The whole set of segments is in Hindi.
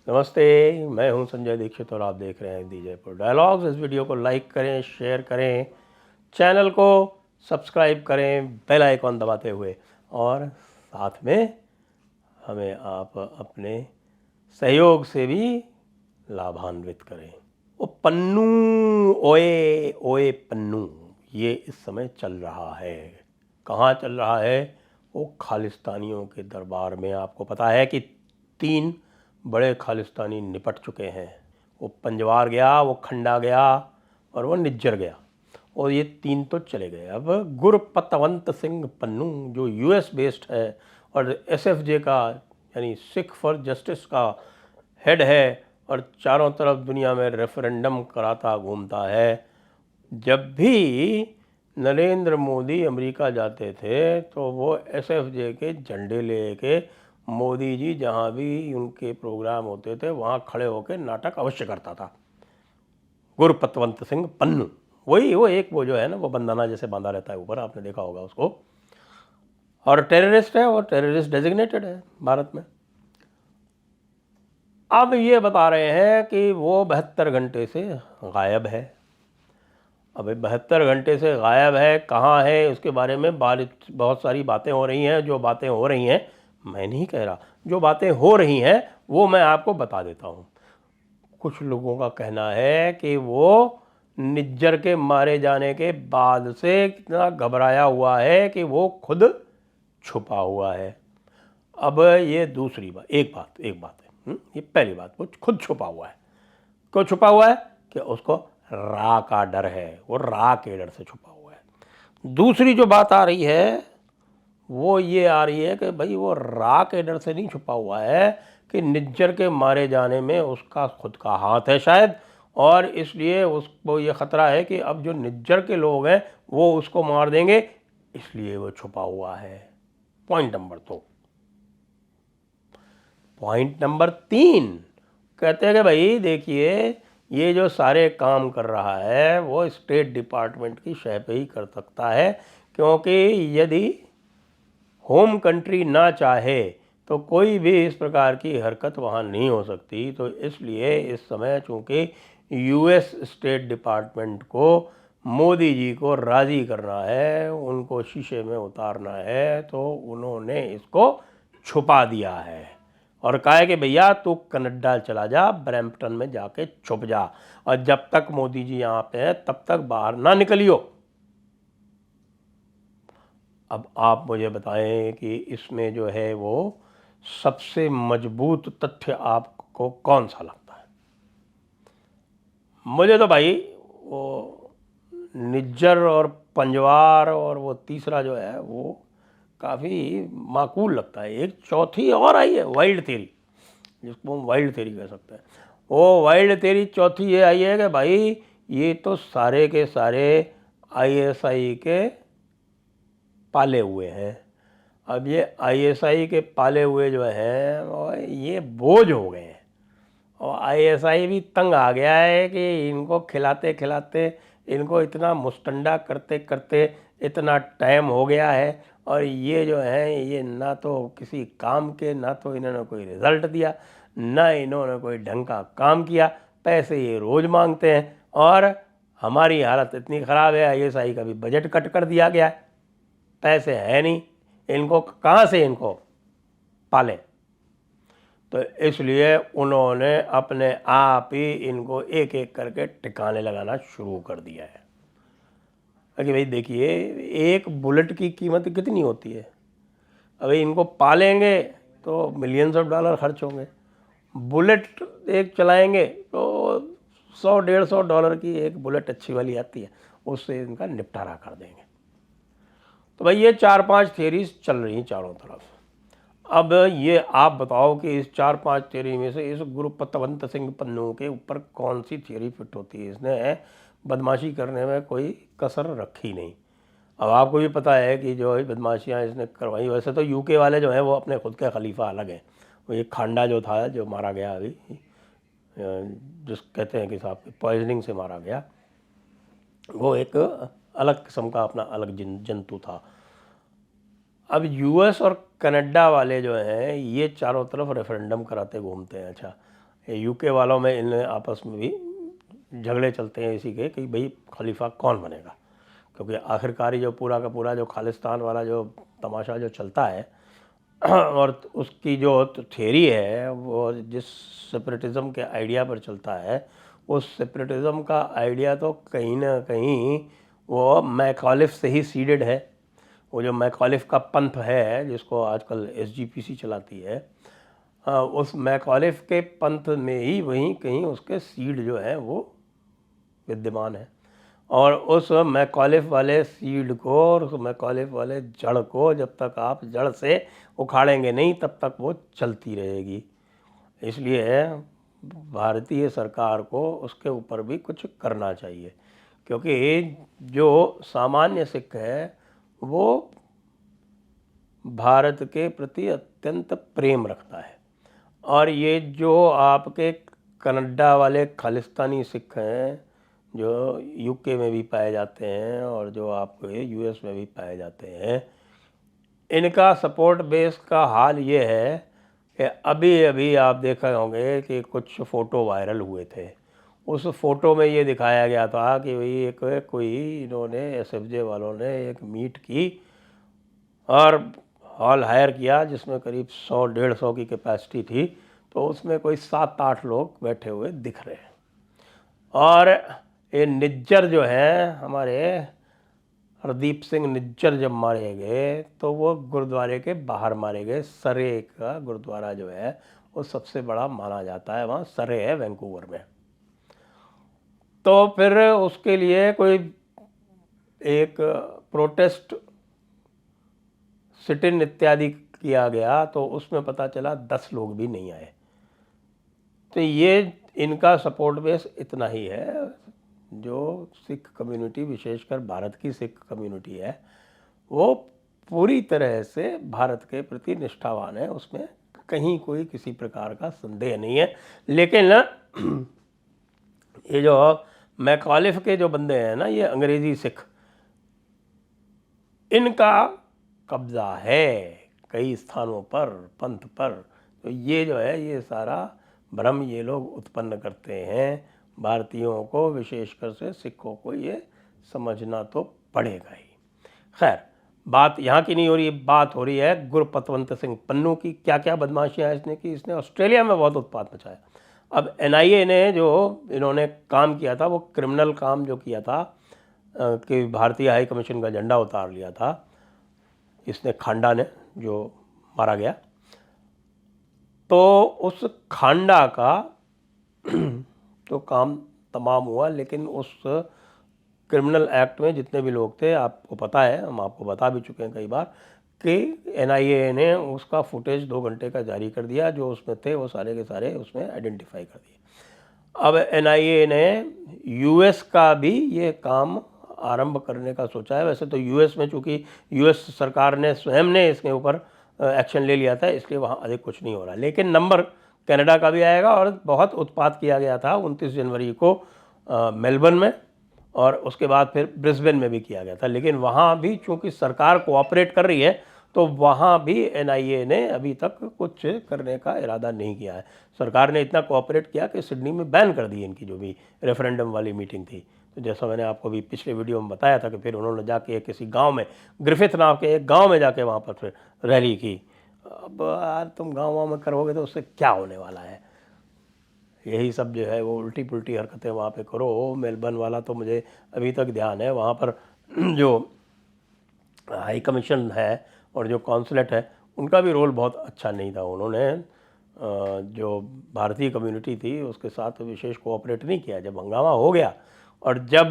नमस्ते, मैं हूं संजय दीक्षित और आप देख रहे हैं दी जयपुर डायलॉग्स। इस वीडियो को लाइक करें, शेयर करें, चैनल को सब्सक्राइब करें बेल आइकॉन दबाते हुए, और साथ में हमें आप अपने सहयोग से भी लाभान्वित करें। वो पन्नू, ओए ओए पन्नू, ये इस समय चल रहा है। कहाँ चल रहा है? वो खालिस्तानियों के दरबार में। आपको पता है कि 3 बड़े खालिस्तानी निपट चुके हैं। वो पंजवार गया, वो खंडा गया और वो निज्जर गया, और ये 3 तो चले गए। अब गुरपतवंत सिंह पन्नू जो यूएस बेस्ड है और एसएफजे का यानी सिख फॉर जस्टिस का हेड है, और चारों तरफ दुनिया में रेफरेंडम कराता घूमता है। जब भी नरेंद्र मोदी अमेरिका जाते थे तो वो एसएफजे के झंडे लेके मोदी जी जहाँ भी उनके प्रोग्राम होते थे वहाँ खड़े होकर नाटक अवश्य करता था। गुरपतवंत सिंह पन्नू, वही वो जो है ना, वो बंदाना जैसे बांधा रहता है ऊपर, आपने देखा होगा उसको, और टेररिस्ट है, और टेररिस्ट डेजिग्नेटेड है भारत में। अब ये बता रहे हैं कि वो 72 घंटे से गायब है। अब 72 घंटे से गायब है, कहाँ है, उसके बारे में बहुत सारी बातें हो रही हैं। जो बातें हो रही हैं, मैं नहीं कह रहा, जो बातें हो रही हैं वो मैं आपको बता देता हूँ। कुछ लोगों का कहना है कि वो निज्जर के मारे जाने के बाद से कितना घबराया हुआ है कि वो खुद छुपा हुआ है। अब ये दूसरी बात, एक बात है, ये पहली बात, वो खुद छुपा हुआ है। क्यों छुपा हुआ है? कि उसको रा का डर है, वो रा के डर से छुपा हुआ है। दूसरी जो बात आ रही है वो ये आ रही है कि भाई वो रा के डर से नहीं छुपा हुआ है, कि निज्जर के मारे जाने में उसका खुद का हाथ है शायद, और इसलिए उसको ये ख़तरा है कि अब जो निज्जर के लोग हैं वो उसको मार देंगे, इसलिए वो छुपा हुआ है। Point number 2। पॉइंट नंबर 3, कहते हैं कि भाई देखिए, ये जो सारे काम कर रहा है वो स्टेट डिपार्टमेंट की शह पे ही कर सकता है, क्योंकि यदि होम कंट्री ना चाहे तो कोई भी इस प्रकार की हरकत वहाँ नहीं हो सकती। तो इसलिए इस समय चूँकि यूएस स्टेट डिपार्टमेंट को मोदी जी को राज़ी करना है, उनको शीशे में उतारना है, तो उन्होंने इसको छुपा दिया है और कहा है कि भैया तू कनाडा चला जा, ब्रैम्पटन में जाके छुप जा, और जब तक मोदी जी यहाँ पे हैं तब तक बाहर ना निकलियो। अब आप मुझे बताएं कि इसमें जो है वो सबसे मजबूत तथ्य आपको कौन सा लगता है? मुझे तो भाई वो निज्जर और पंजवार और वो तीसरा जो है वो काफ़ी माकूल लगता है। एक चौथी और आई है, वाइल्ड थ्योरी, जिसको हम वाइल्ड थ्योरी कह सकते हैं। वो वाइल्ड थ्योरी चौथी ये आई है कि भाई ये तो सारे के सारे आईएसआई के पाले हुए हैं। अब ये आईएसआई के पाले हुए जो हैं और ये बोझ हो गए हैं, और आईएसआई भी तंग आ गया है कि इनको खिलाते खिलाते, इनको इतना मुस्टंडा करते करते इतना टाइम हो गया है, और ये जो हैं ये ना तो किसी काम के, ना तो इन्होंने कोई रिज़ल्ट दिया, ना इन्होंने कोई ढंग का काम किया। पैसे ये रोज़ मांगते हैं, और हमारी हालत इतनी ख़राब है, आईएसआई का भी बजट कट कर दिया गया है, पैसे है नहीं, इनको कहाँ से इनको पालें। तो इसलिए उन्होंने अपने आप ही इनको एक एक करके ठिकाने लगाना शुरू कर दिया है कि भाई देखिए, एक बुलेट की कीमत कितनी होती है। अभी इनको पालेंगे तो मिलियंस ऑफ डॉलर खर्च होंगे। बुलेट एक चलाएंगे तो 100-150 डॉलर की एक बुलेट अच्छी वाली आती है, उससे इनका निपटारा कर देंगे। तो भाई ये 4-5 थियरीज चल रही हैं चारों तरफ। अब ये आप बताओ कि इस 4-5 थियरी में से इस गुरपतवंत सिंह पन्नू के ऊपर कौन सी थियरी फिट होती है? इसने बदमाशी करने में कोई कसर रखी नहीं। अब आपको भी पता है कि जो बदमाशियाँ इसने करवाई, वैसे तो यूके वाले जो हैं वो अपने खुद के खलीफा अलग हैं। वो ये खांडा जो था, जो मारा गया अभी, जिस कहते हैं कि साहब पॉइजनिंग से मारा गया, वो एक अलग किस्म का अपना अलग जंतु था। अब यूएस और कनाडा वाले जो हैं ये चारों तरफ रेफरेंडम कराते घूमते हैं। अच्छा, यूके वालों में इन आपस में भी झगड़े चलते हैं इसी के कि भाई खलीफा कौन बनेगा, क्योंकि आखिरकार जो पूरा का पूरा जो खालिस्तान वाला जो तमाशा जो चलता है और उसकी जो थियरी है वो जिस सेपरेटिज़म के आइडिया पर चलता है, उस सेपरेटिज़म का आइडिया तो कहीं ना कहीं वो मैकॉलिफ से ही सीडेड है। वो जो मैकॉलिफ का पंथ है जिसको आजकल एसजीपीसी चलाती है, उस मैकॉलिफ के पंथ में ही वहीं कहीं उसके सीड जो है वो विद्यमान है। और उस मैकॉलिफ वाले सीड को और उस मैकॉलिफ वाले जड़ को जब तक आप जड़ से उखाड़ेंगे नहीं तब तक वो चलती रहेगी। इसलिए भारतीय सरकार को उसके ऊपर भी कुछ करना चाहिए, क्योंकि जो सामान्य सिख है वो भारत के प्रति अत्यंत प्रेम रखता है, और ये जो आपके कनाडा वाले खालिस्तानी सिख हैं जो यूके में भी पाए जाते हैं और जो आपके यूएस में भी पाए जाते हैं, इनका सपोर्ट बेस का हाल ये है कि अभी अभी आप देखे होंगे कि कुछ फ़ोटो वायरल हुए थे। उस फ़ोटो में ये दिखाया गया था कि भाई एक कोई इन्होंने एसएफजे वालों ने एक मीट की और हॉल हायर किया जिसमें करीब 100-150 की कैपेसिटी थी, तो उसमें कोई 7-8 लोग बैठे हुए दिख रहे हैं। और ये निज्जर जो हैं हमारे हरदीप सिंह निज्जर जब मारे गए तो वो गुरुद्वारे के बाहर मारे गए। सरे का गुरुद्वारा जो है वो सबसे बड़ा माना जाता है, वहाँ सरे है वैंकूवर में। तो फिर उसके लिए कोई एक प्रोटेस्ट सिट इन इत्यादि किया गया तो उसमें पता चला 10 लोग भी नहीं आए। तो ये इनका सपोर्ट बेस इतना ही है। जो सिख कम्युनिटी विशेषकर भारत की सिख कम्युनिटी है वो पूरी तरह से भारत के प्रति निष्ठावान है, उसमें कहीं कोई किसी प्रकार का संदेह नहीं है। लेकिन ये जो मैकॉलिफ के जो बंदे हैं ना, ये अंग्रेज़ी सिख, इनका कब्ज़ा है कई स्थानों पर पंथ पर। तो ये जो है ये सारा भ्रम ये लोग उत्पन्न करते हैं। भारतीयों को विशेषकर से सिखों को ये समझना तो पड़ेगा ही। खैर, बात यहाँ की नहीं हो रही, बात हो रही है गुरपतवंत सिंह पन्नू की। क्या क्या बदमाशियाँ इसने की, इसने ऑस्ट्रेलिया में बहुत उत्पात मचाया। अब एनआईए ने जो इन्होंने काम किया था वो क्रिमिनल काम जो किया था कि भारतीय हाई कमीशन का झंडा उतार लिया था इसने, खांडा ने जो मारा गया, तो उस खांडा का तो काम तमाम हुआ। लेकिन उस क्रिमिनल एक्ट में जितने भी लोग थे, आपको पता है, हम आपको बता भी चुके हैं कई बार कि एनआईए ने उसका फुटेज 2 घंटे का जारी कर दिया। जो उसमें थे वो सारे के सारे उसमें आइडेंटिफाई कर दिए। अब एनआईए ने यूएस का भी ये काम आरंभ करने का सोचा है। वैसे तो यूएस में चूँकि यूएस सरकार ने स्वयं ने इसके ऊपर एक्शन ले लिया था, इसलिए वहाँ अधिक कुछ नहीं हो रहा। लेकिन नंबर कनाडा का भी आएगा और बहुत उत्पात किया गया था 29 जनवरी को मेलबर्न में, और उसके बाद फिर ब्रिस्बेन में भी किया गया था। लेकिन वहाँ भी चूँकि सरकार कोऑपरेट कर रही है तो वहाँ भी एनआईए ने अभी तक कुछ करने का इरादा नहीं किया है। सरकार ने इतना कोऑपरेट किया कि सिडनी में बैन कर दी इनकी जो भी रेफरेंडम वाली मीटिंग थी। तो जैसा मैंने आपको भी पिछले वीडियो में बताया था कि फिर उन्होंने जाके किसी गांव में, ग्रिफिथ नाम के एक गांव में जाके वहाँ पर फिर रैली की। अब यार तुम गाँव में करोगे तो उससे क्या होने वाला है? यही सब जो है वो उल्टी पुल्टी हरकतें वहाँ पे करो। मेलबर्न वाला तो मुझे अभी तक ध्यान है, वहाँ पर जो हाई कमीशन है और जो कॉन्सुलेट है उनका भी रोल बहुत अच्छा नहीं था। उन्होंने जो भारतीय कम्युनिटी थी उसके साथ विशेष कोऑपरेट नहीं किया। जब हंगामा हो गया और जब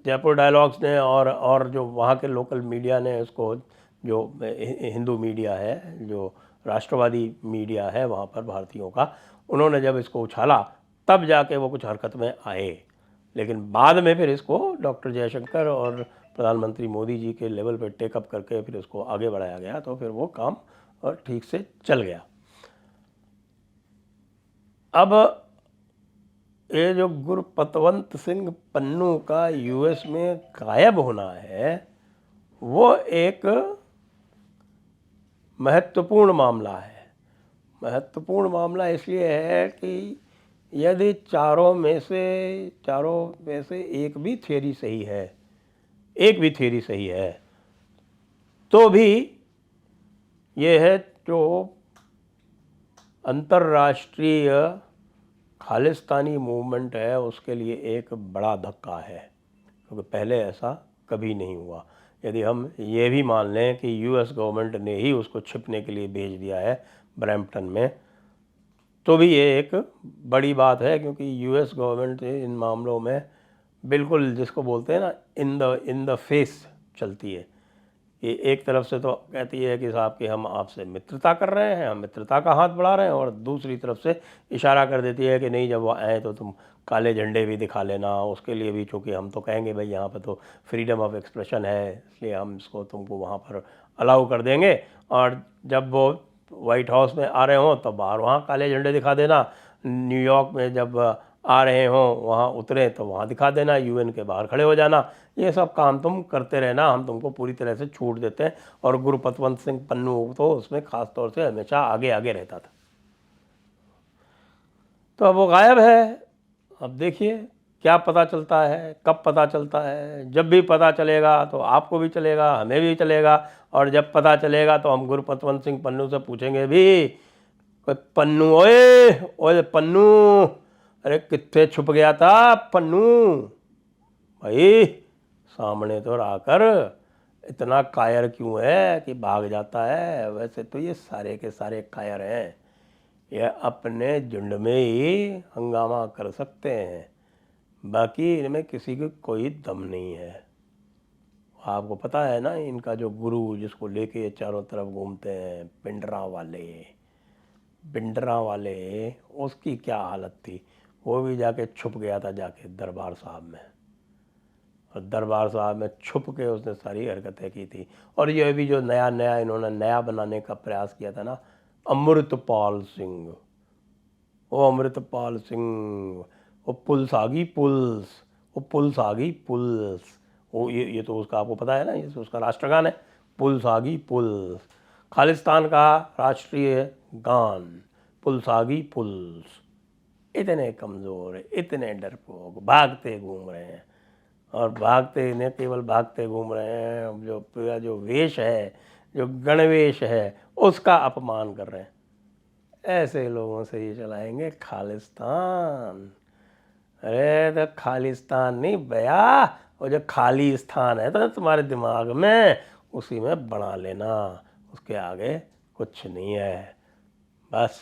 जयपुर डायलॉग्स ने और जो वहाँ के लोकल मीडिया ने इसको, जो हिंदू मीडिया है, जो राष्ट्रवादी मीडिया है वहाँ पर भारतीयों का, उन्होंने जब इसको उछाला तब जाके वो कुछ हरकत में आए। लेकिन बाद में फिर इसको डॉक्टर जयशंकर और प्रधानमंत्री मोदी जी के लेवल पर टेकअप करके फिर उसको आगे बढ़ाया गया, तो फिर वो काम और ठीक से चल गया। अब ये जो गुरपतवंत सिंह पन्नू का यूएस में गायब होना है वो एक महत्वपूर्ण मामला है। महत्वपूर्ण मामला इसलिए है कि यदि चारों में से एक भी थ्योरी सही है, तो भी ये है जो अंतर्राष्ट्रीय खालिस्तानी मूवमेंट है उसके लिए एक बड़ा धक्का है, क्योंकि पहले ऐसा कभी नहीं हुआ। यदि हम ये भी मान लें कि यूएस गवर्नमेंट ने ही उसको छिपने के लिए भेज दिया है ब्रैम्पटन में, तो भी ये एक बड़ी बात है, क्योंकि यूएस गवर्नमेंट इन मामलों में बिल्कुल जिसको बोलते हैं ना इन द फेस चलती है। ये एक तरफ से तो कहती है कि साहब कि हम आपसे मित्रता कर रहे हैं, हम मित्रता का हाथ बढ़ा रहे हैं, और दूसरी तरफ से इशारा कर देती है कि नहीं, जब वो आए तो तुम काले झंडे भी दिखा लेना, उसके लिए भी, चूँकि हम तो कहेंगे भाई यहाँ पे तो फ्रीडम ऑफ एक्सप्रेशन है, इसलिए हम इसको तुमको वहाँ पर अलाउ कर देंगे, और जब वो वाइट हाउस में आ रहे हों तो बाहर वहाँ काले झंडे दिखा देना, न्यूयॉर्क में जब आ रहे हों वहाँ उतरे तो वहाँ दिखा देना, यूएन के बाहर खड़े हो जाना, ये सब काम तुम करते रहना, हम तुमको पूरी तरह से छूट देते हैं। और गुरु पतवंत सिंह पन्नू तो उसमें ख़ास तौर से हमेशा आगे आगे रहता था। तो अब वो गायब है। अब देखिए क्या पता चलता है, कब पता चलता है। जब भी पता चलेगा तो आपको भी चलेगा, हमें भी चलेगा, और जब पता चलेगा तो हम गुरु पतवंत सिंह पन्नू से पूछेंगे भी, कोई पन्नू, ओए पन्नू, अरे कितने छुप गया था पन्नू भाई, सामने तो आकर इतना कायर क्यों है कि भाग जाता है। वैसे तो ये सारे के सारे कायर हैं, ये अपने झुंड में ही हंगामा कर सकते हैं, बाकी इनमें किसी को कोई दम नहीं है। आपको पता है ना, इनका जो गुरु जिसको लेके चारों तरफ घूमते हैं, भिंडरा वाले, उसकी क्या हालत थी। वो भी जाके छुप गया था जाके दरबार साहब में, और दरबार साहब में छुप के उसने सारी हरकतें की थी। और ये भी जो नया इन्होंने नया बनाने का प्रयास किया था ना, अमृतपाल सिंह, वो पुल्स आ गई पुल्स, वो ये तो उसका आपको पता है ना, ये तो उसका राष्ट्रगान है, पुल्स आ गई पुल्स, खालिस्तान का राष्ट्रीय गान, पुल्स आ गई पुल्स। इतने कमज़ोर, इतने डरपोक, भागते घूम रहे हैं, और भागते न केवल भागते घूम रहे हैं, जो पूरा जो वेश है, जो गणवेश है, उसका अपमान कर रहे हैं। ऐसे लोगों से ये चलाएंगे खालिस्तान। अरे तो खालिस्तान नहीं भैया, वो जो खाली स्थान है तो तुम्हारे दिमाग में, उसी में बना लेना, उसके आगे कुछ नहीं है। बस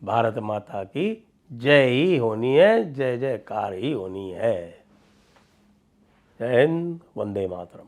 भारत माता की जय ही होनी है, जय जयकार ही होनी है। जय हिंद, वंदे मातरम।